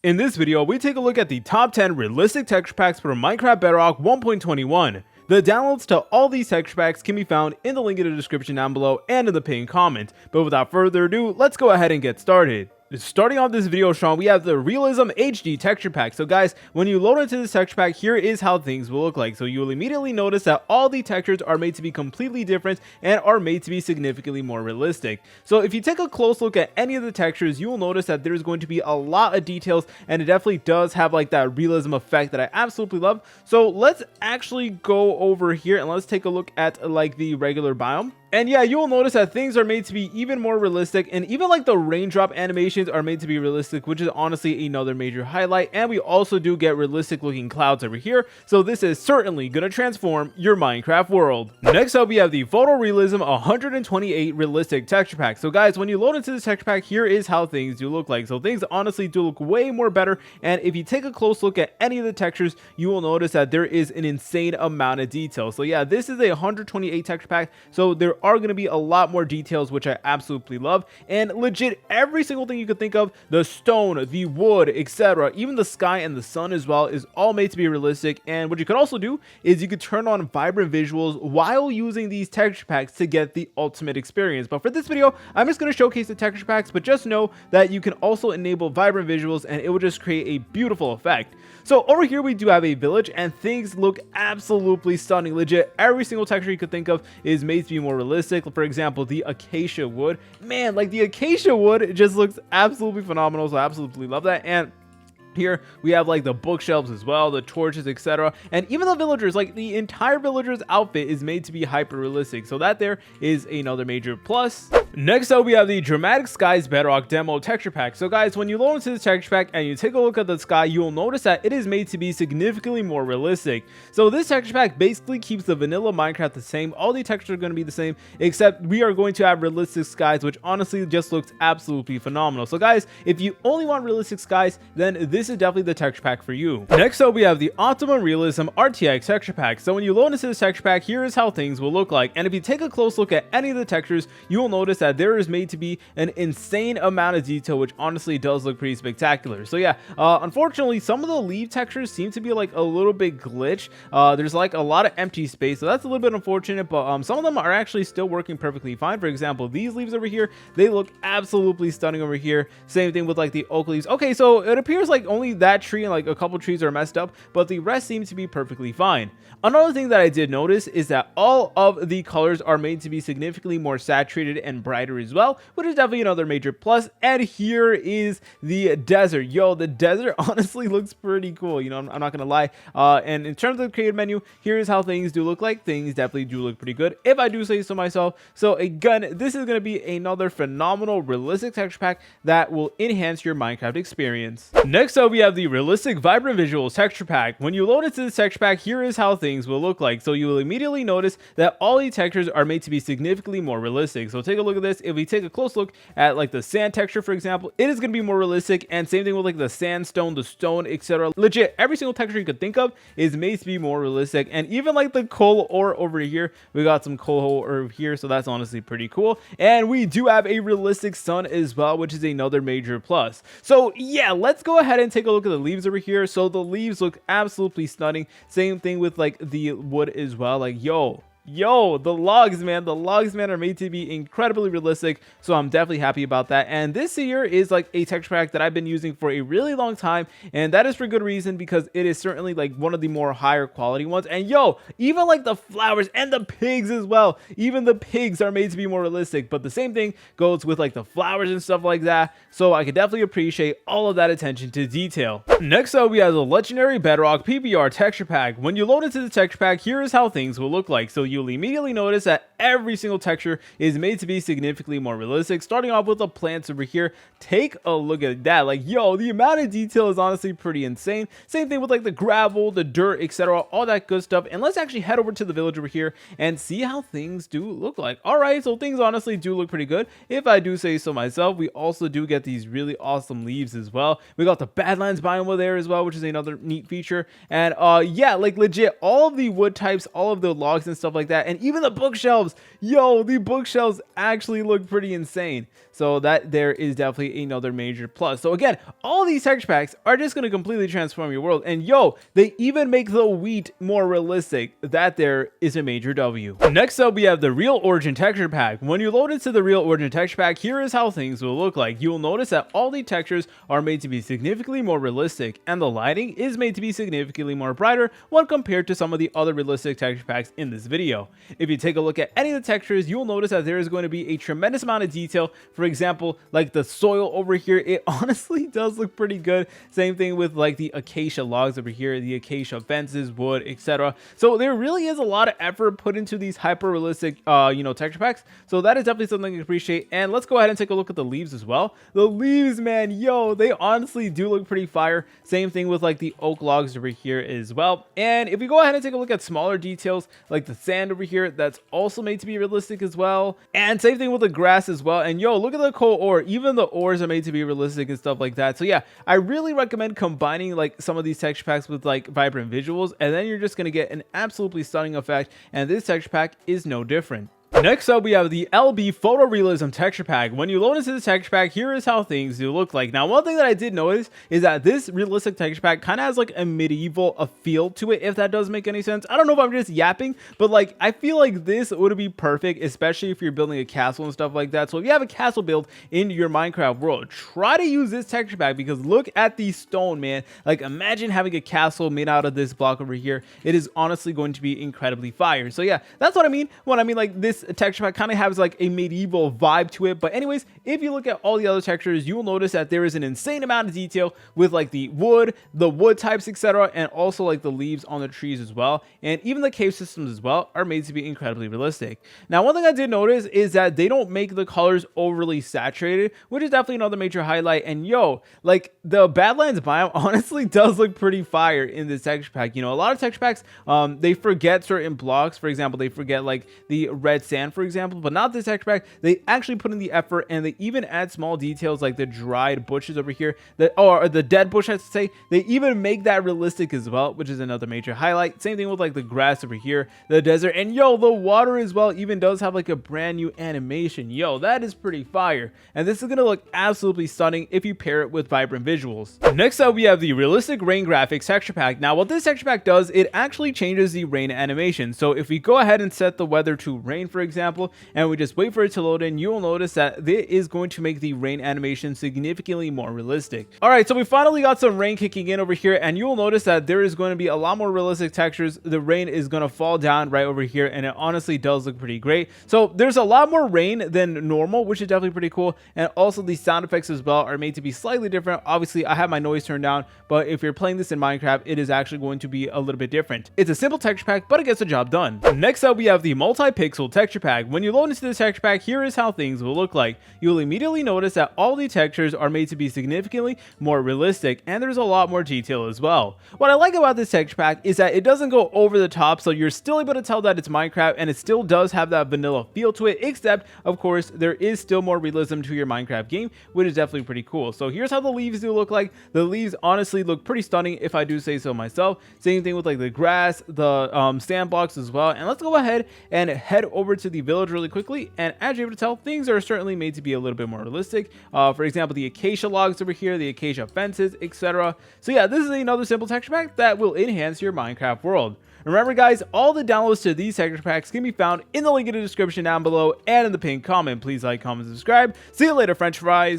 In this video, we take a look at the top 10 realistic texture packs for Minecraft Bedrock 1.21. The downloads to all these texture packs can be found in the link in the description down below and in the pinned comment. But without further ado, let's go ahead and get started. Starting off this video, Sean, we have the Realism HD texture pack. So guys, when you load into this texture pack, here is how things will look like. So you will immediately notice that all the textures are made to be completely different and are made to be significantly more realistic. So if you take a close look at any of the textures, you will notice that there's going to be a lot of details, and it definitely does have like that realism effect that I absolutely love. So let's actually go over here and let's take a look at like the regular biome. And yeah, you will notice that things are made to be even more realistic, and even like the raindrop animations are made to be realistic, which is honestly another major highlight. And we also do get realistic looking clouds over here, so this is certainly gonna transform your Minecraft world. Next up, we have the Photo Realism 128 realistic texture pack. So guys, when you load into this texture pack, here is how things do look like. So things honestly do look way more better, and if you take a close look at any of the textures, you will notice that there is an insane amount of detail. So yeah, this is a 128 texture pack, so there are going to be a lot more details, which I absolutely love. And legit every single thing you could think of, the stone, the wood, etc., even the sky and the sun as well, is all made to be realistic. And what you could also do is you could turn on vibrant visuals while using these texture packs to get the ultimate experience. But for this video, I'm just going to showcase the texture packs, but just know that you can also enable vibrant visuals and it will just create a beautiful effect. So over here we do have a village, and things look absolutely stunning. Legit every single texture you could think of is made to be more realistic. For example, the acacia wood, man, like the acacia wood just looks absolutely phenomenal, so I absolutely love that. And here we have like the bookshelves as well, the torches, etc., and even the villagers, like the entire villagers outfit is made to be hyper realistic, so that there is another major plus. Next up, we have the Dramatic Skies Bedrock Demo Texture Pack. So guys, when you load into this texture pack and you take a look at the sky, you will notice that it is made to be significantly more realistic. So this texture pack basically keeps the vanilla Minecraft the same. All the textures are going to be the same, except we are going to have realistic skies, which honestly just looks absolutely phenomenal. So guys, if you only want realistic skies, then this is definitely the texture pack for you. Next up, we have the Optimum Realism RTX Texture Pack. So when you load into this texture pack, here is how things will look like. And if you take a close look at any of the textures, you will notice that there is made to be an insane amount of detail, which honestly does look pretty spectacular. So yeah, unfortunately, some of the leaf textures seem to be like a little bit glitch. There's like a lot of empty space, so that's a little bit unfortunate, but some of them are actually still working perfectly fine. For example, these leaves over here, they look absolutely stunning over here. Same thing with like the oak leaves. Okay, so it appears like only that tree and like a couple trees are messed up, but the rest seems to be perfectly fine. Another thing that I did notice is that all of the colors are made to be significantly more saturated and brighter as well, which is definitely another major plus. And here is the desert. Yo, the desert honestly looks pretty cool, you know, I'm not gonna lie. And in terms of the creative menu, here is how things do look like. Things definitely do look pretty good, if I do say so myself. So again, this is going to be another phenomenal realistic texture pack that will enhance your Minecraft experience. Next up, we have the Realistic Vibrant Visuals Texture Pack. When you load into this texture pack, here is how things will look like. So you will immediately notice that all the textures are made to be significantly more realistic. So take a look at this. If we take a close look at like the sand texture, for example, it is going to be more realistic, and same thing with like the sandstone, the stone, etc. Legit every single texture you could think of is made to be more realistic. And even like the coal ore over here, we got some coal ore over here, so that's honestly pretty cool. And we do have a realistic sun as well, which is another major plus. So yeah, let's go ahead and take a look at the leaves over here. So the leaves look absolutely stunning. Same thing with like the wood as well. Like yo, the logs, man, are made to be incredibly realistic, so I'm definitely happy about that. And this here is like a texture pack that I've been using for a really long time, and that is for good reason, because it is certainly like one of the more higher quality ones. And yo, even like the flowers and the pigs as well, even the pigs are made to be more realistic, but the same thing goes with like the flowers and stuff like that, so I could definitely appreciate all of that attention to detail. Next up, we have the legendary Bedrock PBR texture pack. When you load into the texture pack, here is how things will look like. So you'll immediately notice that every single texture is made to be significantly more realistic. Starting off with the plants over here, take a look at that. Like yo, the amount of detail is honestly pretty insane. Same thing with like the gravel, the dirt, etc., all that good stuff. And let's actually head over to the village over here and see how things do look like. All right, so things honestly do look pretty good, if I do say so myself. We also do get these really awesome leaves as well. We got the Badlands biome over there as well, which is another neat feature. And yeah, like legit all of the wood types, all of the logs and stuff like like that. And even the bookshelves, yo, the bookshelves actually look pretty insane. So that there is definitely another major plus. So again, all these texture packs are just going to completely transform your world. And yo, they even make the wheat more realistic. That there is a major W. Next up, we have the Real Origin texture pack. When you load into the Real Origin texture pack, here is how things will look like. You will notice that all the textures are made to be significantly more realistic, and the lighting is made to be significantly more brighter when compared to some of the other realistic texture packs in this video. If you take a look at any of the textures, you will notice that there is going to be a tremendous amount of detail. For example, like the soil over here, it honestly does look pretty good. Same thing with like the acacia logs over here, the acacia fences, wood, etc. So there really is a lot of effort put into these hyper realistic texture packs. So that is definitely something to appreciate. And let's go ahead and take a look at the leaves as well. The leaves, man, yo, they honestly do look pretty fire. Same thing with like the oak logs over here as well. And if we go ahead and take a look at smaller details like the sand over here, that's also made to be realistic as well. And same thing with the grass as well. And yo, look at the coal ore. Even the ores are made to be realistic and stuff like that. So yeah, I really recommend combining like some of these texture packs with like vibrant visuals, and then you're just going to get an absolutely stunning effect. And this texture pack is no different. Next up, we have the LB Photo Realism texture pack. When you load into the texture pack, here is how things do look like. Now, one thing that I did notice is that this realistic texture pack kind of has like a medieval feel to it, if that does make any sense. I don't know if I'm just yapping, but like I feel like this would be perfect, especially if you're building a castle and stuff like that. So if you have a castle build in your Minecraft world, try to use this texture pack, because look at the stone, man. Like imagine having a castle made out of this block over here. It is honestly going to be incredibly fire. So yeah, that's what I mean when I mean like this texture pack kind of has like a medieval vibe to it. But anyways, if you look at all the other textures, you will notice that there is an insane amount of detail with like the wood types, etc., and also like the leaves on the trees as well. And even the cave systems as well are made to be incredibly realistic. Now, one thing I did notice is that they don't make the colors overly saturated, which is definitely another major highlight. And yo, like the Badlands biome honestly does look pretty fire in this texture pack. You know, a lot of texture packs, they forget certain blocks. For example, they forget like the red sand, for example, but not this texture pack. They actually put in the effort, and they even add small details like the dried bushes over here, or the dead bush, I should say. They even make that realistic as well, which is another major highlight. Same thing with like the grass over here, the desert, and yo, the water as well even does have like a brand new animation. Yo, that is pretty fire, and this is gonna look absolutely stunning if you pair it with vibrant visuals. Next up, we have the realistic rain graphics texture pack. Now, what this texture pack does, it actually changes the rain animation. So if we go ahead and set the weather to rain, for example, and we just wait for it to load in, you will notice that it is going to make the rain animation significantly more realistic. All right, so we finally got some rain kicking in over here, and you will notice that there is going to be a lot more realistic textures. The rain is going to fall down right over here, and it honestly does look pretty great. So there's a lot more rain than normal, which is definitely pretty cool. And also the sound effects as well are made to be slightly different. Obviously, I have my noise turned down, but if you're playing this in Minecraft, it is actually going to be a little bit different. It's a simple texture pack, but it gets the job done. Next up, we have the multi-pixel texture pack. When you load into this texture pack, here is how things will look like. You will immediately notice that all the textures are made to be significantly more realistic, and there's a lot more detail as well. What I like about this texture pack is that it doesn't go over the top, so you're still able to tell that it's Minecraft, and it still does have that vanilla feel to it, except of course there is still more realism to your Minecraft game, which is definitely pretty cool. So here's how the leaves do look like. The leaves honestly look pretty stunning, if I do say so myself. Same thing with like the grass, the sand blocks as well. And let's go ahead and head over to the village really quickly, and as you're able to tell, things are certainly made to be a little bit more realistic. For example, the acacia logs over here, the acacia fences, etc. So yeah, this is another simple texture pack that will enhance your Minecraft world. Remember guys, all the downloads to these texture packs can be found in the link in the description down below and in the pinned comment. Please like, comment, subscribe. See you later, French fries.